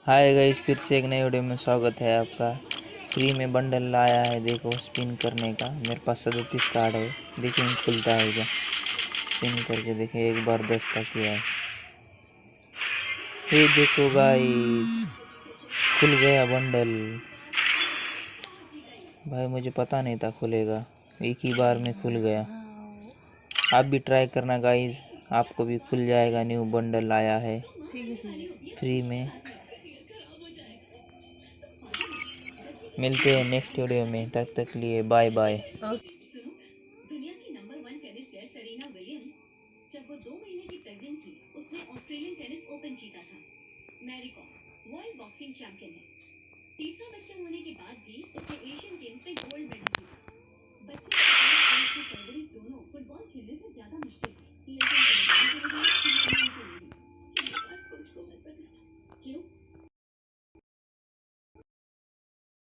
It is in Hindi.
हाय गाइस, फिर से एक नई वीडियो में स्वागत है आपका। फ्री में बंडल लाया है, देखो स्पिन करने का। मेरे पास 37 कार्ड है, देखिए खुलता है क्या। स्पिन करके देखिए, एक बार 10 का किया है। ये देखो गाइस, खुल गया बंडल। भाई मुझे पता नहीं था खुलेगा, एक ही बार में खुल गया। आप भी ट्राई करना गाइस, आपको भी खुल जाएगा। न्यू बंडल आया है फ्री में। मिलते हैं नेक्स्ट वीडियो में, तब तक लिए बाय बाय। दुनिया की number 1 tennis player Serena Williams जब वो 2 महीने की प्रेग्नेंट थी, उसने ऑस्ट्रेलियन टेनिस ओपन जीता था। Mary Kom world boxing champion है। तीसरा बच्चा होने के बाद भी उसने एशियन गेम्स में गोल्ड मेडल जीता। बच्चे की परवरिश दोनों